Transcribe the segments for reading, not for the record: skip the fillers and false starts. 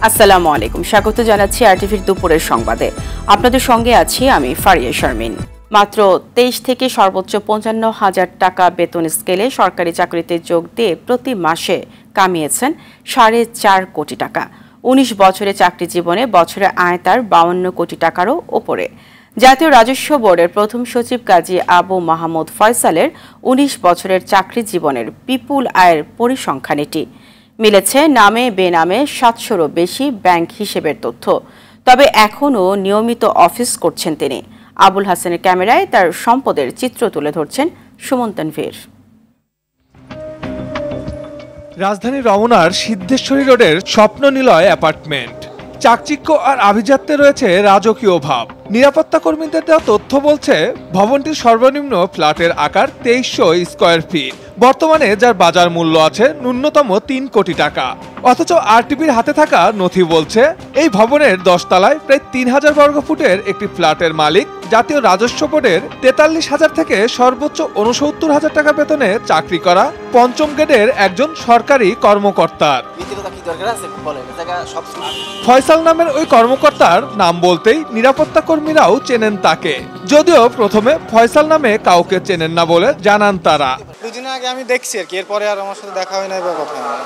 আসসালামু আলাইকুম, স্বাগত জানাচ্ছি আরটিভির দুপুরের সংবাদে। আপনাদের সঙ্গে আছি আমি ফারিয়া শারমিন। মাত্র 23 থেকে সর্বোচ্চ 55,000 টাকা বেতন স্কেলে সরকারি চাকরিতে যোগ দিয়ে প্রতি মাসে কামিয়েছেন 4.5 কোটি টাকা। 19 বছরের চাকরি জীবনে বছরে আয় তার 52 কোটি টাকারও ওপরে। জাতীয় রাজস্ব বোর্ডের প্রথম সচিব কাজী আবু মাহমুদ ফয়সালের 19 বছরের চাকরি জীবনের বিপুল আয়ের পরিসংখ্যান এটি। মিলেছে নামে বেনামে 700-রও বেশি ব্যাংক হিসেবের তথ্য। তবে এখনও নিয়মিত অফিস করছেন তিনি। আবুল হাসানের ক্যামেরায় তার সম্পদের চিত্র তুলে ধরছেন সুমন তানভীর। রাজধানী রমনার সিদ্ধেশ্বরী রোডের স্বপ্ন নিলয় অ্যাপার্টমেন্ট। চাকচিক্য আর আভিজাত্যে রয়েছে রাজকীয় ভাব। নিরাপত্তা কর্মীদের দেওয়া তথ্য বলছে ভবনটির সর্বনিম্ন ফ্ল্যাটের আকার 2300 স্কয়ার ফিট। বর্তমানে যার বাজার মূল্য আছে ন্যূনতম 3 কোটি টাকা। অথচ আরটিভির হাতে থাকা নথি বলছে এই ভবনের 10 তলায় প্রায় 3000 বর্গফুটের একটি ফ্ল্যাটের মালিক জাতীয় রাজস্ব বোর্ডের 43,000 থেকে সর্বোচ্চ 69,000 টাকা বেতনে চাকরি করা পঞ্চম গ্রেডের একজন সরকারি কর্মকর্তার। ফয়সাল নামের ওই কর্মকর্তার নাম বলতেই নিরাপত্তা কর্মীরাও চেনেন তাকে, যদিও প্রথমে ফয়সাল নামে কাউকে চেনেন না বলে জানান তারা। দুদিন আগে আমি দেখছি আর কি, এরপরে আর আমার সাথে দেখা হয় না বা কথা হয় না।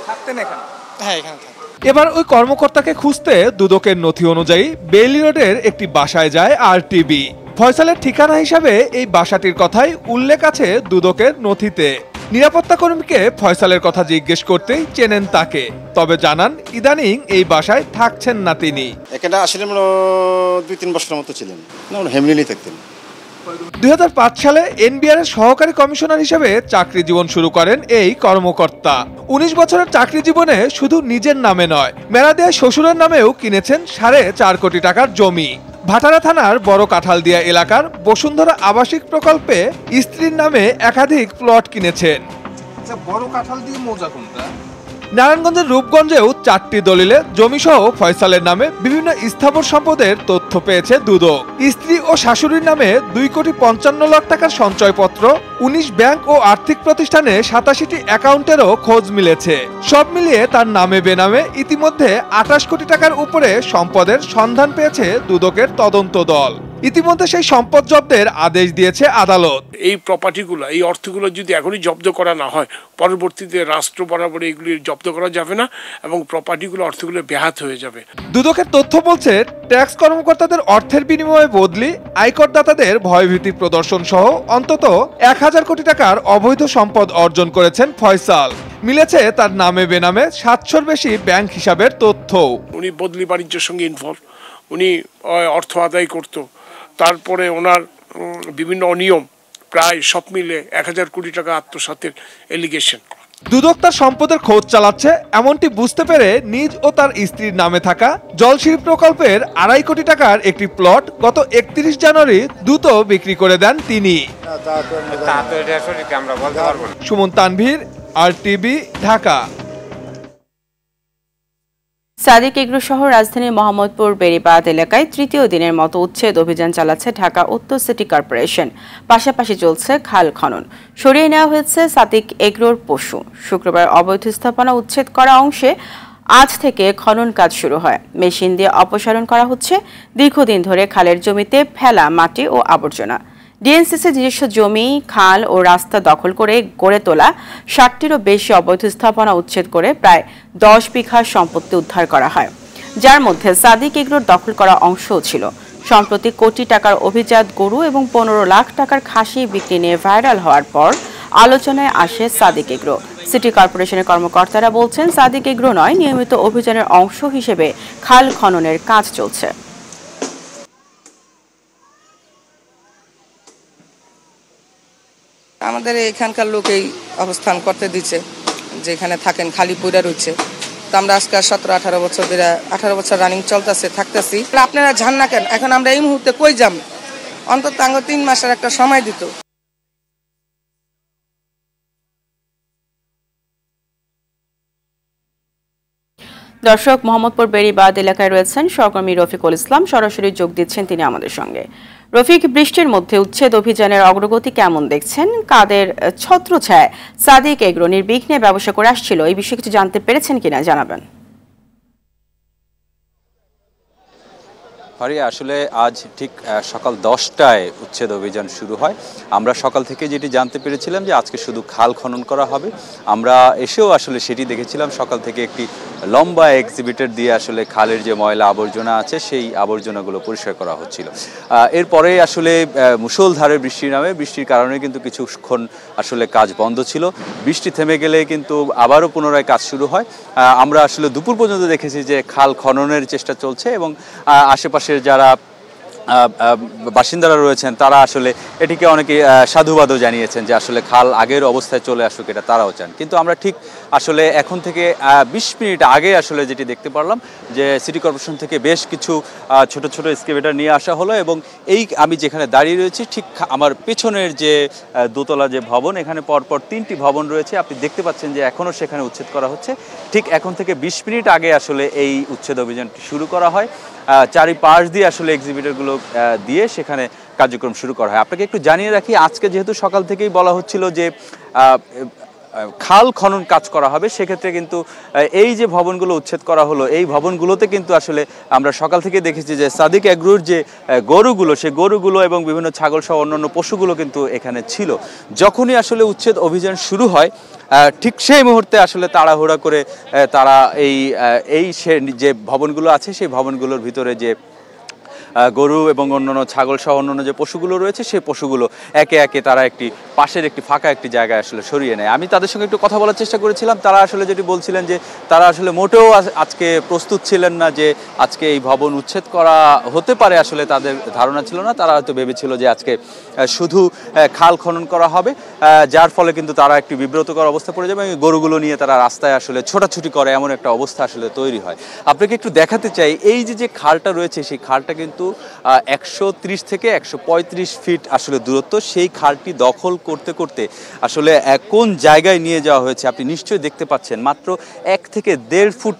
থাকতেন এখানে? হ্যাঁ, এখানে থাকতেন। এবার ওই কর্মকর্তাকে খুঁজতে দুদকের নথি অনুযায়ী বেইলি রোডের একটি বাসায় যায় আরটিভি। ফয়সালের ঠিকানা হিসাবে এই বাসাটির কথাই উল্লেখ আছে দুদকের নথিতে। নিরাপত্তা কর্মীকে ফয়সালের কথা জিজ্ঞেস করতেই চেনেন তাকে, তবে জানান ইদানিং এই বাসায় থাকছেন না তিনি। এখানে আসলে 2-3 বছরের মতো ছিলেন না, হেমলিনি থাকতেন। 2005 সালে এনবিআর এর সহকারী কমিশনার হিসেবে চাকরি জীবন শুরু করেন এই কর্মকর্তা। 19 বছরের চাকরি জীবনে শুধু নিজের নামে নয়, মেরাদিয়া শ্বশুরের নামেও কিনেছেন 4.5 কোটি টাকার জমি। ভাটারা থানার বড় কাঁঠালদিয়া এলাকার বসুন্ধরা আবাসিক প্রকল্পে স্ত্রীর নামে একাধিক প্লট কিনেছেন। বড় কাঁঠালদিয়া মৌজা কোনটা? নারায়ণগঞ্জের রূপগঞ্জেও 4টি দলিলে জমিসহ ফয়সালের নামে বিভিন্ন স্থাবর সম্পদের তথ্য পেয়েছে দুদক। স্ত্রী ও শাশুড়ির নামে 2,55,00,000 টাকার সঞ্চয়পত্র, 19 ব্যাংক ও আর্থিক প্রতিষ্ঠানে 87টি অ্যাকাউন্টেরও খোঁজ মিলেছে। সব মিলিয়ে তার নামে বেনামে ইতিমধ্যে 28 কোটি টাকার উপরে সম্পদের সন্ধান পেয়েছে দুদকের তদন্ত দল। ইতিমধ্যে সেই সম্পদ জব্দের আদেশ দিয়েছে আদালত। এই প্রপার্টিগুলো, এই অর্থগুলো যদি এখনই জব্দ করা না হয়, পরবর্তীতে রাষ্ট্র বরাবর এগুলি জব্দ করা যাবে না এবং প্রপার্টিগুলো, অর্থগুলো ব্যাহত হয়ে যাবে। দুদকের তথ্য বলছে ট্যাক্স কর্মকর্তাদের অর্থের বিনিময়ে বদলি, আয়করদাতাদের ভয়ভীতি প্রদর্শন সহ অন্তত 1000 কোটি টাকার অবৈধ সম্পদ অর্জন করেছেন ফয়সাল। মিলেছে তার নামে বেনামে 700-র বেশি ব্যাংক হিসাবের তথ্য। উনি বদলি বাণিজ্যের সঙ্গে ইনভলভ, উনি অর্থ আদায় করত, তারপরে ওনার বিভিন্ন অনিয়ম, প্রায় সব মিলে 1000 কোটি টাকা আত্মসাতের এলিগেশন। দুদক তার সম্পদের খোঁজ চালাচ্ছে এমনটি বুঝতে পেরে নিজ ও তার স্ত্রীর নামে থাকা জলশিল্প প্রকল্পের 2.5 কোটি টাকার একটি প্লট গত 31 জানুয়ারি দ্রুত বিক্রি করে দেন তিনি। সুমন তানভীর, আরটিভি, ঢাকা। সাদিক এগ্রো সহ রাজধানীর মোহাম্মদপুর বেড়িবাঁধ এলাকায় তৃতীয় দিনের মতো উচ্ছেদ অভিযান চালাচ্ছে ঢাকা উত্তর সিটি কর্পোরেশন। পাশাপাশি চলছে খাল খনন। সরিয়ে নেওয়া হয়েছে সাদিক এগ্রোর পশু। শুক্রবার অবৈধ স্থাপনা উচ্ছেদ করা অংশে আজ থেকে খনন কাজ শুরু হয়। মেশিন দিয়ে অপসারণ করা হচ্ছে দীর্ঘদিন ধরে খালের জমিতে ফেলা মাটি ও আবর্জনা। ডিএনসিসি নিজস্ব জমি, খাল ও রাস্তা দখল করে গড়ে তোলা 60টিরও বেশি অবৈধ স্থাপনা উচ্ছেদ করে প্রায় 10 বিঘা সম্পত্তি উদ্ধার করা হয়, যার মধ্যে সাদিক এগ্রোর দখল করা অংশও ছিল। সম্প্রতি কোটি টাকার অভিজাত গরু এবং 15 লাখ টাকার খাসি বিক্রি নিয়ে ভাইরাল হওয়ার পর আলোচনায় আসে সাদিক এগ্রো। সিটি কর্পোরেশনের কর্মকর্তারা বলছেন সাদিক এগ্রো নয়, নিয়মিত অভিযানের অংশ হিসেবে খাল খননের কাজ চলছে। আমাদের এখানকার লোকেই অবস্থান করতে দিচ্ছে, যেখানে থাকেন খালি পইরা রয়েছে। তো আমরা আজকে 17-18 বছর ধরে 18 বছর রানিং চলতেছে থাকতেছি। আপনারা জান না কেন, এখন আমরা এই মুহূর্তে কই যাম? অন্তত 3 মাসের একটা সময় দিত। দর্শক, মোহাম্মদপুর বেড়িবাঁধ এলাকায় রয়েছেন সহকর্মী রফিকুল ইসলাম, সরাসরি যোগ দিচ্ছেন তিনি আমাদের সঙ্গে। রফিক, বৃষ্টির মধ্যে উচ্ছেদ অভিযানের অগ্রগতি কেমন দেখছেন? কাদের ছত্রছায়ায় সাদিক এগ্রো নির্বিঘ্নে ব্যবসা করে আসছিল, এই বিষয়ে কিছু জানতে পেরেছেন কিনা জানাবেন। ফারিয়া, আসলে আজ ঠিক সকাল 10টায় উচ্ছেদ অভিযান শুরু হয়। আমরা সকাল থেকে যেটি জানতে পেরেছিলাম যে আজকে শুধু খাল খনন করা হবে। আমরা এসেও আসলে সেটি দেখেছিলাম, সকাল থেকে একটি লম্বা এক্সিবিটর দিয়ে আসলে খালের যে ময়লা আবর্জনা আছে সেই আবর্জনাগুলো পরিষ্কার করা হচ্ছিল। এরপরে আসলে মুষলধারে বৃষ্টি নামে, বৃষ্টির কারণে কিন্তু কিছুক্ষণ আসলে কাজ বন্ধ ছিল। বৃষ্টি থেমে গেলে কিন্তু আবারও পুনরায় কাজ শুরু হয়। আমরা আসলে দুপুর পর্যন্ত দেখেছি যে খাল খননের চেষ্টা চলছে এবং আশেপাশের যারা বাসিন্দারা রয়েছেন তারা আসলে এটিকে অনেকে সাধুবাদও জানিয়েছেন যে আসলে খাল আগের অবস্থায় চলে আসুক, এটা তারাও চান। কিন্তু আমরা ঠিক আসলে এখন থেকে 20 মিনিট আগে আসলে যেটি দেখতে পারলাম যে সিটি কর্পোরেশন থেকে বেশ কিছু ছোট ছোট এক্সকেভেটর নিয়ে আসা হলো এবং আমি যেখানে দাঁড়িয়ে রয়েছি ঠিক আমার পেছনের যে দোতলা যে ভবন, এখানে পরপর 3টি ভবন রয়েছে। আপনি দেখতে পাচ্ছেন যে এখনও সেখানে উচ্ছেদ করা হচ্ছে। ঠিক এখন থেকে 20 মিনিট আগে আসলে এই উচ্ছেদ অভিযানটি শুরু করা হয়। চারিপাশ দিয়ে আসলে এক্সিবিটরগুলো দিয়ে সেখানে কার্যক্রম শুরু করা হয়। আপনাকে একটু জানিয়ে রাখি, আজকে যেহেতু সকাল থেকেই বলা হচ্ছিল যে খাল খনন কাজ করা হবে, সেক্ষেত্রে কিন্তু এই যে ভবনগুলো উচ্ছেদ করা হলো এই ভবনগুলোতে কিন্তু আসলে আমরা সকাল থেকে দেখেছি যে সাদিক এগ্রোর যে গরুগুলো, সেই গরুগুলো এবং বিভিন্ন ছাগল সহ অন্যান্য পশুগুলো কিন্তু এখানে ছিল। যখনই আসলে উচ্ছেদ অভিযান শুরু হয় ঠিক সেই মুহূর্তে আসলে তাড়াহুড়া করে তারা এই যে ভবনগুলো আছে সেই ভবনগুলোর ভিতরে যে গরু এবং অন্যান্য ছাগল সহ অন্যান্য যে পশুগুলো রয়েছে সেই পশুগুলো একে একে তারা পাশের একটি ফাঁকা একটি জায়গায় আসলে সরিয়ে নেয়। আমি তাদের সঙ্গে একটু কথা বলার চেষ্টা করেছিলাম। তারা আসলে যেটি বলছিলেন যে তারা আসলে মোটেও আজকে প্রস্তুত ছিলেন না যে আজকে এই ভবন উচ্ছেদ করা হতে পারে, আসলে তাদের ধারণা ছিল না। তারা হয়তো ভেবেছিল যে আজকে শুধু খাল খনন করা হবে, যার ফলে কিন্তু তারা একটি বিব্রতকর অবস্থা পড়ে যাবে এবং গরুগুলো নিয়ে তারা রাস্তায় আসলে ছোটাছুটি করে, এমন একটা অবস্থা আসলে তৈরি হয়। আপনাকে একটু দেখাতে চাই, এই যে খালটা রয়েছে সেই খালটা কিন্তু 130 থেকে 135 ফিট আসলে দূরত্ব। সেই খালটি দখল করতে করতে আসলে কোন জায়গায় নিয়ে যাওয়া হয়েছে আপনি নিশ্চয়ই দেখতে পাচ্ছেন। মাত্র 1 থেকে 1.5 ফুট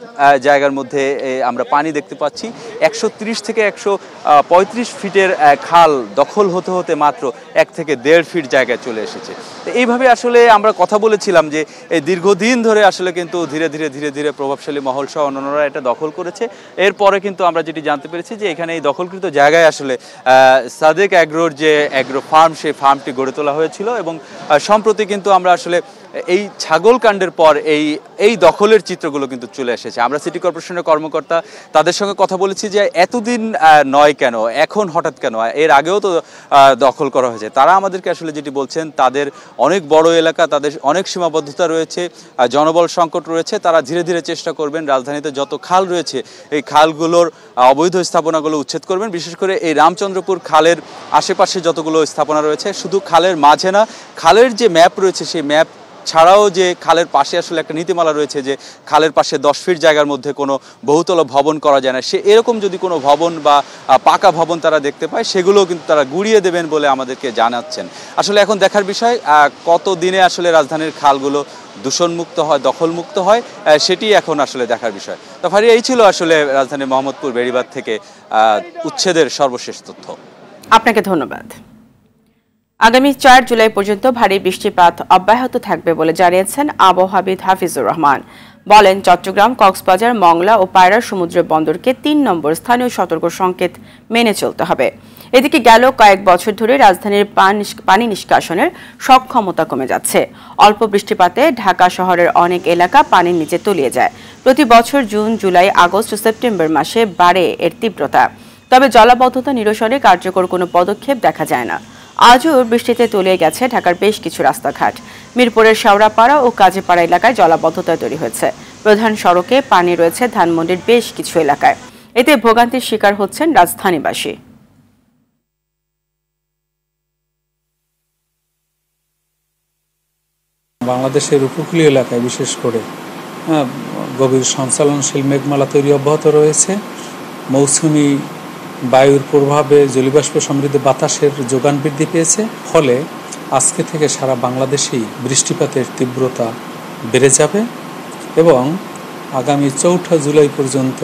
জায়গার মধ্যে আমরা পানি দেখতে পাচ্ছি। 130 থেকে 135 ফিটের খাল দখল হতে হতে মাত্র 1 থেকে 1.5 ফিট জায়গায় চলে এসেছে। এইভাবে আসলে আমরা কথা বলেছিলাম যে এই দীর্ঘদিন ধরে আসলে কিন্তু ধীরে ধীরে প্রভাবশালী মহল সহ অন্যান্যরা এটা দখল করেছে। এরপরে কিন্তু আমরা যেটি জানতে পেরেছি যে এখানে এই দখলকৃত জায়গায় আসলে সাদেক এগ্রোর যে এগ্রো ফার্ম, সেই ফার্মটি গড়ে তোলা হয়েছিল এবং সম্প্রতি কিন্তু আমরা আসলে এই ছাগল কাণ্ডের পর এই দখলের চিত্রগুলো কিন্তু চলে এসেছে। আমরা সিটি কর্পোরেশনের কর্মকর্তা তাদের সঙ্গে কথা বলেছি যে এতদিন নয় কেন, এখন হঠাৎ কেন, এর আগেও তো দখল করা হয়েছে। তারা আমাদেরকে আসলে যেটি বলছেন, তাদের অনেক বড় এলাকা, তাদের অনেক সীমাবদ্ধতা রয়েছে, জনবল সংকট রয়েছে। তারা ধীরে ধীরে চেষ্টা করবেন রাজধানীতে যত খাল রয়েছে এই খালগুলোর অবৈধ স্থাপনাগুলো উচ্ছেদ করবেন। বিশেষ করে এই রামচন্দ্রপুর খালের আশেপাশে যতগুলো স্থাপনা রয়েছে, শুধু খালের মাঝে না, খালের যে ম্যাপ রয়েছে সেই ম্যাপ ছাড়াও যে খালের পাশে আসলে একটা নীতিমালা রয়েছে যে খালের পাশে 10 ফিট জায়গার মধ্যে কোনো বহুতল ভবন করা যায় না। এরকম যদি কোনো ভবন বা পাকা ভবন তারা দেখতে পায় সেগুলোও কিন্তু তারা গুড়িয়ে দেবেন বলে আমাদেরকে জানাচ্ছেন। আসলে এখন দেখার বিষয় কত দিনে আসলে রাজধানীর খালগুলো দূষণমুক্ত হয়, দখলমুক্ত হয়, সেটি এখন আসলে দেখার বিষয়। তো ফারিয়া, এই ছিল আসলে রাজধানীর মোহাম্মদপুর বেড়িবাঁধ থেকে উচ্ছেদের সর্বশেষ তথ্য। আপনাকে ধন্যবাদ। আগামী 4 জুলাই পর্যন্ত ভারী বৃষ্টিপাত অব্যাহত থাকবে বলে জানিয়েছেন আবহাওয়াবিদ হাফিজুর রহমান। বলেন, চট্টগ্রাম, কক্সবাজার, মংলা ও পায়রা সমুদ্র বন্দরকে 3 নম্বর স্থানীয় সতর্ক সংকেত মেনে চলতে হবে। এদিকে গেল কয়েক বছর ধরে রাজধানীর পানি নিষ্কাশনের সক্ষমতা কমে যাচ্ছে। অল্প বৃষ্টিপাতে ঢাকা শহরের অনেক এলাকা পানির নিচে তলিয়ে যায়। প্রতি বছর জুন, জুলাই, আগস্ট ও সেপ্টেম্বর মাসে বাড়ে এর তীব্রতা। তবে জলাবদ্ধতা নিরসনে কার্যকর কোনো পদক্ষেপ দেখা যায় না। আজও বৃষ্টিতে তলিয়ে গেছে ঢাকার বেশ কিছু রাস্তাঘাট। মিরপুরের শেওড়াপাড়া ও কাজীপাড়া এলাকায় জলাবদ্ধতা তৈরি হয়েছে। প্রধান সড়কে পানি রয়েছে ধানমন্ডির বেশ কিছু এলাকায়। এতে ভোগান্তির শিকার হচ্ছেন রাজধানীবাসী। বাংলাদেশের উপকূলীয় এলাকায় বিশেষ করে গভীর সঞ্চালনশীল মেঘমালা তৈরি অব্যাহত রয়েছে। মৌসুমি বায়ুর প্রভাবে জলীয়বাষ্প সমৃদ্ধ বাতাসের যোগান বৃদ্ধি পেয়েছে। ফলে আজকে থেকে সারা বাংলাদেশেই বৃষ্টিপাতের তীব্রতা বেড়ে যাবে এবং আগামী 4 জুলাই পর্যন্ত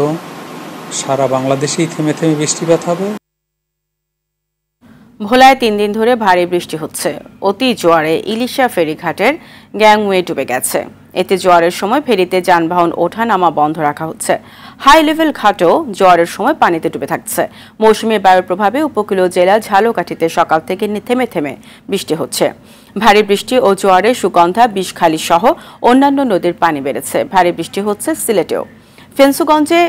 সারা বাংলাদেশেই থেমে থেমে বৃষ্টিপাত হবে। ভোলায় 3 দিন ধরে ভারী বৃষ্টি হচ্ছে। অতি জোয়ারে ইলিশা ফেরিঘাটের গ্যাংওয়ে ডুবে গেছে। এতে জোয়ারের সময় ফেরিতে যানবাহন ওঠা নামা বন্ধ রাখা হচ্ছে। হাই লেভেল ঘাটও জোয়ারের সময় পানিতে ডুবে থাকছে। মৌসুমী বায়ুর প্রভাবে উপকূলীয় জেলা ঝালকাঠিতে সকাল থেকে থেমে থেমে বৃষ্টি হচ্ছে। ভারী বৃষ্টি ও জোয়ারে সুগন্ধা, বিষখালী সহ অন্যান্য নদীর পানি বেড়েছে। ভারী বৃষ্টি হচ্ছে সিলেটেও। ফেন্সুগঞ্জে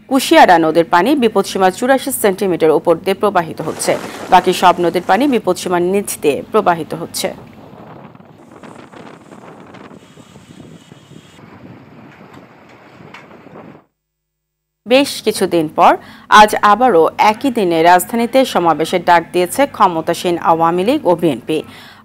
কুশিয়ারা নদীর পানি বিপদসীমা 84 সেন্টিমিটার উপর দিয়ে প্রবাহিত হচ্ছে। বাকি সব নদীর পানি বিপদসীমার নিচ দিয়ে প্রবাহিত হচ্ছে। বেশ কিছুদিন পর আজ আবারও একই দিনে রাজধানীতে সমাবেশের ডাক দিয়েছে ক্ষমতাসীন আওয়ামী লীগ ও বিএনপি।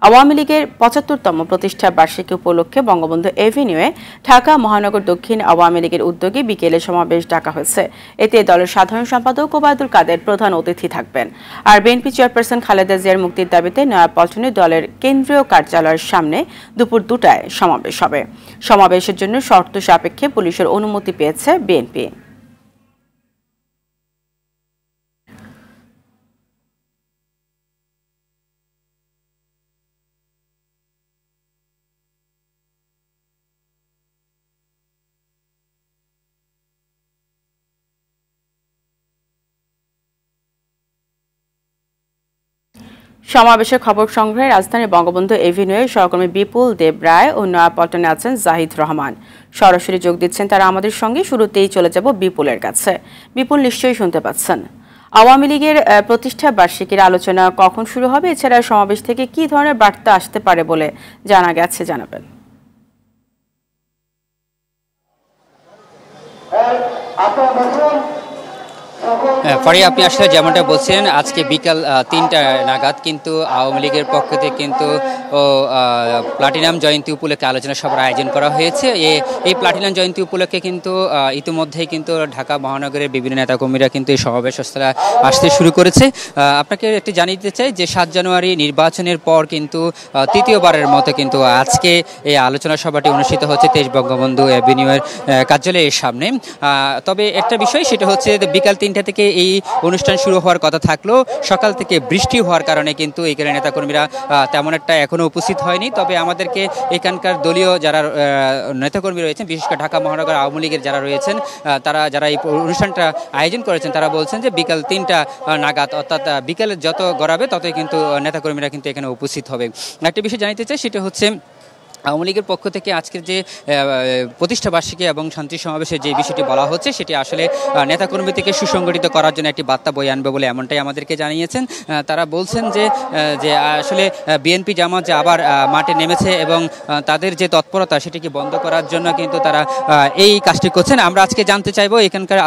আওয়ামী লীগের ৭৫তম প্রতিষ্ঠা বার্ষিকী উপলক্ষে বঙ্গবন্ধু এভিনিউয়ে ঢাকা মহানগর দক্ষিণ আওয়ামী লীগের উদ্যোগে বিকেলে সমাবেশ ডাকা হয়েছে। এতে দলের সাধারণ সম্পাদক ওবায়দুল কাদের প্রধান অতিথি থাকবেন। আর বিএনপি চেয়ারপারসন খালেদা জিয়ার মুক্তির দাবিতে নয়াপল্টনে দলের কেন্দ্রীয় কার্যালয়ের সামনে দুপুর ২টায় সমাবেশ হবে। সমাবেশের জন্য শর্ত সাপেক্ষে পুলিশের অনুমতি পেয়েছে বিএনপি। সমাবেশের খবর সংগ্রহে রাজধানীর বঙ্গবন্ধু এভিনিউয়ে সহকর্মী বিপুল দেব রায় ও নয়াপল্টনে আছেন জাহিদ রহমান। সরাসরি যোগ দিচ্ছেন তারা আমাদের সঙ্গে। শুরুতেই চলে যাব বিপুলের কাছে। বিপুল, নিশ্চয়ই শুনতে পাচ্ছেন। আওয়ামী লীগের প্রতিষ্ঠা বার্ষিকীর আলোচনা কখন শুরু হবে, এছাড়া সমাবেশ থেকে কি ধরনের বার্তা আসতে পারে বলে জানা গেছে, জানাবেন। ফারিয়া, আপনি আসলে যেমনটা বলছেন, আজকে বিকাল ৩টা নাগাদ কিন্তু আওয়ামী লীগের পক্ষ থেকে কিন্তু প্লাটিনাম জয়ন্তী উপলক্ষে আলোচনা সভার আয়োজন করা হয়েছে। এই প্লাটিনাম জয়ন্তী উপলক্ষে কিন্তু ইতিমধ্যেই কিন্তু ঢাকা মহানগরের বিভিন্ন নেতাকর্মীরা কিন্তু এই সমাবেশস্থলে আসতে শুরু করেছে। আপনাকে একটি জানিয়ে দিতে চাই যে ৭ জানুয়ারি নির্বাচনের পর কিন্তু তৃতীয়বারের মতো কিন্তু আজকে এই আলোচনা সভাটি অনুষ্ঠিত হচ্ছে ২৩ বঙ্গবন্ধু এভিনিউয়ের কার্যালয়ের সামনে। তবে একটা বিষয়, সেটা হচ্ছে বিকাল ৩টা থেকে এই অনুষ্ঠান শুরু হওয়ার কথা থাকলেও সকাল থেকে বৃষ্টি হওয়ার কারণে কিন্তু এখানে নেতাকর্মীরা তেমন একটা এখনো উপস্থিত হয়নি। তবে আমাদেরকে এখানকার দলীয় যারা নেতাকর্মী রয়েছেন, বিশেষ করে ঢাকা মহানগর আওয়ামী লীগের যারা রয়েছেন, তারা যারা এই অনুষ্ঠানটা আয়োজন করেছেন, তারা বলছেন যে বিকাল ৩টা নাগাদ, অর্থাৎ বিকালে যত গড়াবে ততই কিন্তু নেতাকর্মীরা কিন্তু এখানে উপস্থিত হবে। একটা বিষয় জানাতে চাই, সেটা হচ্ছে আওয়ামী লীগের পক্ষ থেকে আজকের যে প্রতিষ্ঠা বার্ষিকী এবং শান্তি সমাবেশের যে বিষয়টি বলা হচ্ছে, সেটি আসলে নেতাকর্মী থেকে সুসংগঠিত করার জন্য একটি বার্তা বয়ে আনবে বলে এমনটাই আমাদেরকে জানিয়েছেন। তারা বলছেন যে আসলে বিএনপি জামাত যে আবার মাঠে নেমেছে এবং তাদের যে তৎপরতা সেটিকে বন্ধ করার জন্য কিন্তু তারা এই কাজটি করছেন। আমরা আজকে জানতে চাইবো এখানকার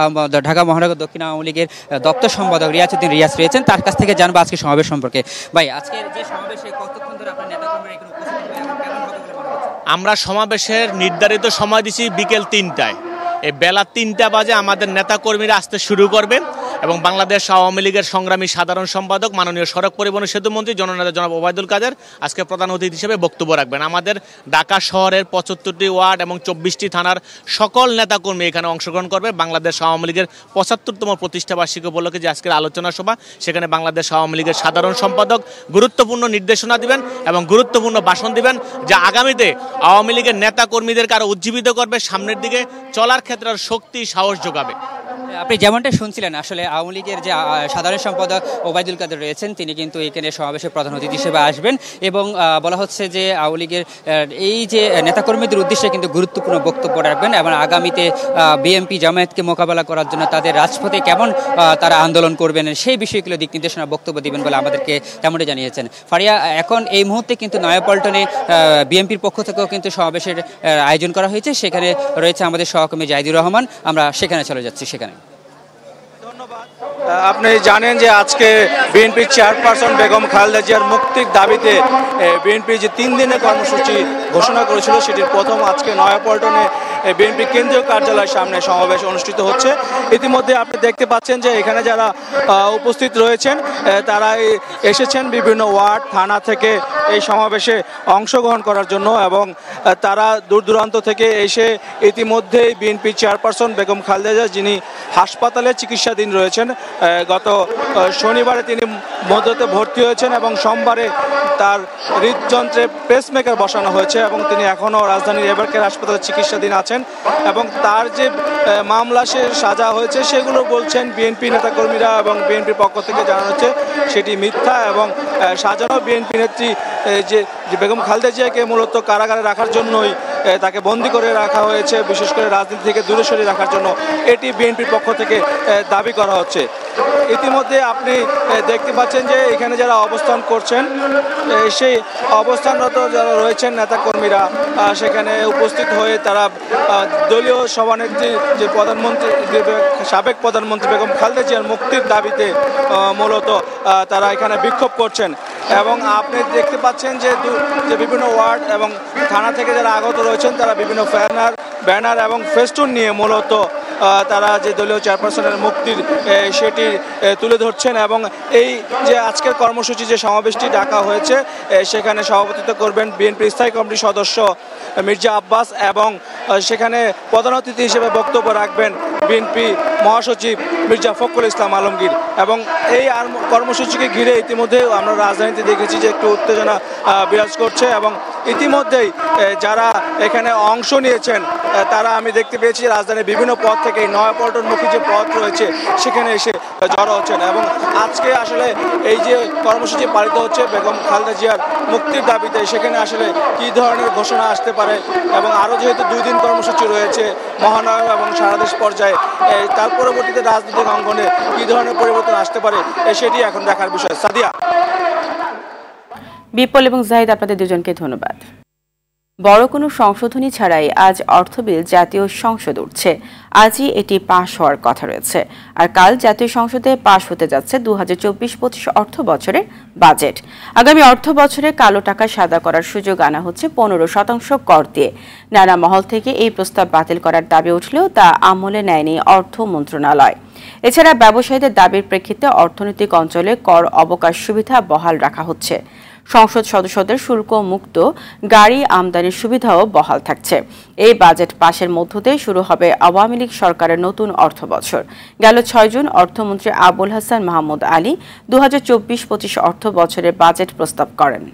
ঢাকা মহানগর দক্ষিণ আওয়ামী লীগের দপ্তর সম্পাদক রিয়াজউদ্দিন রিয়াজ রয়েছেন, তার কাছ থেকে জানবো আজকে সমাবেশ সম্পর্কে। ভাই, আজকের যে সমাবেশে কতক্ষণ ধরে আপনার নেতাকর্মীরা এখানে উপস্থিত হবে এবং কেমন হবে? আমরা সমাবেশের নির্ধারিত সময় দিছি বিকেল ৩টায়। এই বেলা ৩টা বাজে আমাদের নেতাকর্মীরা আসতে শুরু করবে এবং বাংলাদেশ আওয়ামী লীগের সংগ্রামী সাধারণ সম্পাদক মাননীয় সড়ক পরিবহন সেতুমন্ত্রী জননেতা জনাব ওবায়দুল কাদের আজকে প্রধান অতিথি হিসেবে বক্তব্য রাখবেন। আমাদের ঢাকা শহরের ৭৫টি ওয়ার্ড এবং ২৪টি থানার সকল নেতাকর্মী এখানে অংশগ্রহণ করবে। বাংলাদেশ আওয়ামী লীগের ৭৫তম প্রতিষ্ঠা বার্ষিকী উপলক্ষে যে আজকের আলোচনা সভা, সেখানে বাংলাদেশ আওয়ামী লীগের সাধারণ সম্পাদক গুরুত্বপূর্ণ নির্দেশনা দিবেন এবং গুরুত্বপূর্ণ ভাষণ দিবেন, যা আগামীতে আওয়ামী লীগের নেতাকর্মীদেরকে আরও উজ্জীবিত করবে, সামনের দিকে চলার ক্ষেত্রে শক্তি সাহস যোগাবে। আপনি যেমনটা শুনছিলেন, আসলে আওয়ামী লীগের যে সাধারণ সম্পাদক ওবায়দুল কাদের রয়েছেন, তিনি কিন্তু এখানে সমাবেশের প্রধান অতিথি হিসেবে আসবেন এবং বলা হচ্ছে যে আওয়ামী লীগের এই যে নেতাকর্মীদের উদ্দেশ্যে কিন্তু গুরুত্বপূর্ণ বক্তব্য রাখবেন এবং আগামীতে বিএনপি জামায়াতকে মোকাবেলা করার জন্য তাদের রাজপথে কেমন তারা আন্দোলন করবেন সেই বিষয়গুলো দিক নির্দেশনা বক্তব্য দিবেন বলে আমাদেরকে তেমনটা জানিয়েছেন। ফারিয়া, এখন এই মুহূর্তে কিন্তু নয়াপল্টনে বিএনপির পক্ষ থেকেও কিন্তু সমাবেশের আয়োজন করা হয়েছে। সেখানে রয়েছে আমাদের সহকর্মী জাহিদুর রহমান, আমরা সেখানে চলে যাচ্ছি। সেখানে আপনি জানেন যে আজকে বিএনপি চেয়ারপারসন বেগম খালেদা জিয়ার মুক্তির দাবিতে বিএনপি যে 3 দিনের কর্মসূচি ঘোষণা করেছিল, সেটির প্রথম আজকে নয়াপল্টনে বিএনপি কেন্দ্রীয় কার্যালয়ের সামনে সমাবেশ অনুষ্ঠিত হচ্ছে। ইতিমধ্যে আপনি দেখতে পাচ্ছেন যে এখানে যারা উপস্থিত রয়েছেন তারা এসেছেন বিভিন্ন ওয়ার্ড থানা থেকে এই সমাবেশে অংশগ্রহণ করার জন্য এবং তারা দূর দূরান্ত থেকে এসে ইতিমধ্যেই বিএনপি চেয়ারপারসন বেগম খালেদা জিয়া, যিনি হাসপাতালে চিকিৎসাধীন রয়েছেন, গত শনিবারে তিনি মধ্যতে ভর্তি হয়েছেন এবং সোমবারে তার হৃদযন্ত্রে পেসমেকার বসানো হয়েছে এবং তিনি এখনও রাজধানীর এবারকের হাসপাতালে চিকিৎসাধীন আছেন এবং তার যে মামলা সে সাজা হয়েছে সেগুলো বলছেন বিএনপি নেতাকর্মীরা এবং বিএনপির পক্ষ থেকে জানানো হচ্ছে সেটি মিথ্যা এবং সাজানো বিএনপি নেত্রী যে বেগম খালেদা জিয়াকে মূলত কারাগারে রাখার জন্যই তাকে বন্দী করে রাখা হয়েছে, বিশেষ করে রাজনীতি থেকে দূরে সরিয়ে রাখার জন্য এটি বিএনপির পক্ষ থেকে দাবি করা হচ্ছে। ইতিমধ্যে আপনি দেখতে পাচ্ছেন যে এখানে যারা অবস্থান করছেন সেই অবস্থানরত যারা রয়েছেন নেতাকর্মীরা সেখানে উপস্থিত হয়ে তারা দলীয় সভানেত্রী যে প্রধানমন্ত্রী সাবেক প্রধানমন্ত্রী বেগম খালেদা জিয়ার মুক্তির দাবিতে মূলত তারা এখানে বিক্ষোভ করছেন এবং আপনি দেখতে পাচ্ছেন যে বিভিন্ন ওয়ার্ড এবং থানা থেকে যারা আগত রয়েছেন তারা বিভিন্ন ব্যানার এবং ফেস্টুন নিয়ে মূলত তারা যে দলীয় চেয়ারপারসনের মুক্তির সেটি তুলে ধরছেন এবং এই যে আজকের কর্মসূচি যে সমাবেশটি ডাকা হয়েছে সেখানে সভাপতিত্ব করবেন বিএনপির স্থায়ী কমিটির সদস্য মির্জা আব্বাস এবং সেখানে প্রধান অতিথি হিসেবে বক্তব্য রাখবেন বিএনপি মহাসচিব মির্জা ফখরুল ইসলাম আলমগীর এবং এই কর্মসূচিকে ঘিরে ইতিমধ্যে আমরা রাজধানীতে দেখেছি যে একটু উত্তেজনা বিরাজ করছে এবং ইতিমধ্যেই যারা এখানে অংশ নিয়েছেন তারা আমি দেখতে পেয়েছি রাজধানীর বিভিন্ন পথ থেকে নয়াপল্টনমুখী যে পথ রয়েছে সেখানে এসে জড়ো হচ্ছেন এবং আজকে আসলে এই যে কর্মসূচি পালিত হচ্ছে বেগম খালেদা জিয়ার মুক্তির দাবিতে সেখানে আসলে কী ধরনের ঘোষণা আসতে পারে এবং আরও যেহেতু 2 দিন কর্মসূচি রয়েছে মহানগর এবং সারা দেশ পর্যায়ে তার পরবর্তীতে রাজনৈতিক অঙ্গনে কী ধরনের পরিবর্তন আসতে পারে সেটি এখন দেখার বিষয়। সাদিয়া, বিপুল এবং জাহিদ, আপনাদের দুজনকে ধন্যবাদ। বড় কোনো সংশোধনী ছাড়াই আজ অর্থবিল জাতীয় সংসদ উঠছে। আজই এটি পাশ হওয়ার কথা রয়েছে আর কাল জাতীয় সংসদে পাশ হতে যাচ্ছে 2024-25 অর্থ বছরের বাজেট। আগামী অর্থ বছরে কালো টাকা সাদা করার সুযোগ আনা হচ্ছে 15% কর দিয়ে। নানা মহল থেকে এই প্রস্তাব বাতিল করার দাবি উঠলেও তা আমলে নেয়নি অর্থ মন্ত্রণালয়। এছাড়া ব্যবসায়ীদের দাবির প্রেক্ষিতে অর্থনৈতিক অঞ্চলে কর অবকাশ সুবিধা বহাল রাখা হচ্ছে। সংসদ সদস্যদের শুল্ক মুক্ত গাড়ি আমদানির সুবিধাও বহাল থাকছে। এই বাজেট পাশের মধ্য দিয়ে শুরু হবে আওয়ামী লীগ সরকারের নতুন অর্থ বছর। গেল 6 জুন অর্থমন্ত্রী আবুল হাসান মাহমুদ আলী 2024-25 অর্থ বছরের বাজেট প্রস্তাব করেন।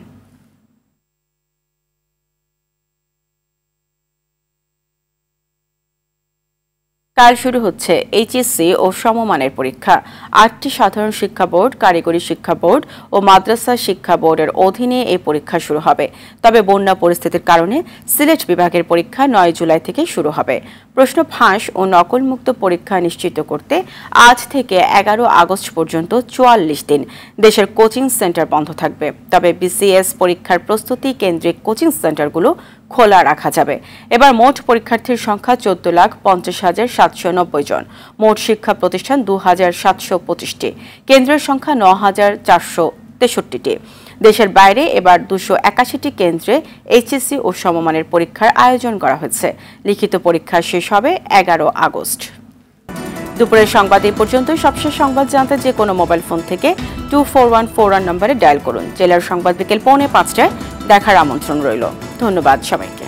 কাল শুরু হচ্ছে এইচএসসি ও সমমানের পরীক্ষা। 8টি সাধারণ শিক্ষা বোর্ড, কারিগরি শিক্ষা বোর্ড ও মাদ্রাসা শিক্ষা বোর্ডের অধীনে এই পরীক্ষা শুরু হবে। তবে বন্যা পরিস্থিতির কারণে সিলেট বিভাগের পরীক্ষা 9 জুলাই থেকে শুরু হবে। প্রশ্ন ফাঁস ও নকলমুক্ত পরীক্ষা নিশ্চিত করতে আজ থেকে 11 আগস্ট পর্যন্ত 44 দিন দেশের কোচিং সেন্টার বন্ধ থাকবে। তবে বিসিএস পরীক্ষার প্রস্তুতি কেন্দ্রিক কোচিং সেন্টারগুলো খোলা রাখা যাবে। এবার মোট পরীক্ষার্থীর সংখ্যা 14,50,790 জন। মোট শিক্ষা প্রতিষ্ঠান 2,725টি। কেন্দ্রের সংখ্যা 9,463টি। দেশের বাইরে এবার 281টি কেন্দ্রে এইচএসসি ও সমমানের পরীক্ষার আয়োজন করা হয়েছে। লিখিত পরীক্ষা শেষ হবে 11 আগস্ট। দুপুরের সংবাদ এই পর্যন্ত। সবশেষ সংবাদ জানতে যে কোনো মোবাইল ফোন থেকে 2414 নম্বরে ডায়াল করুন। জেলার সংবাদ বিকেল 4:45টায় দেখার আমন্ত্রণ রইল। ধন্যবাদ সবাইকে।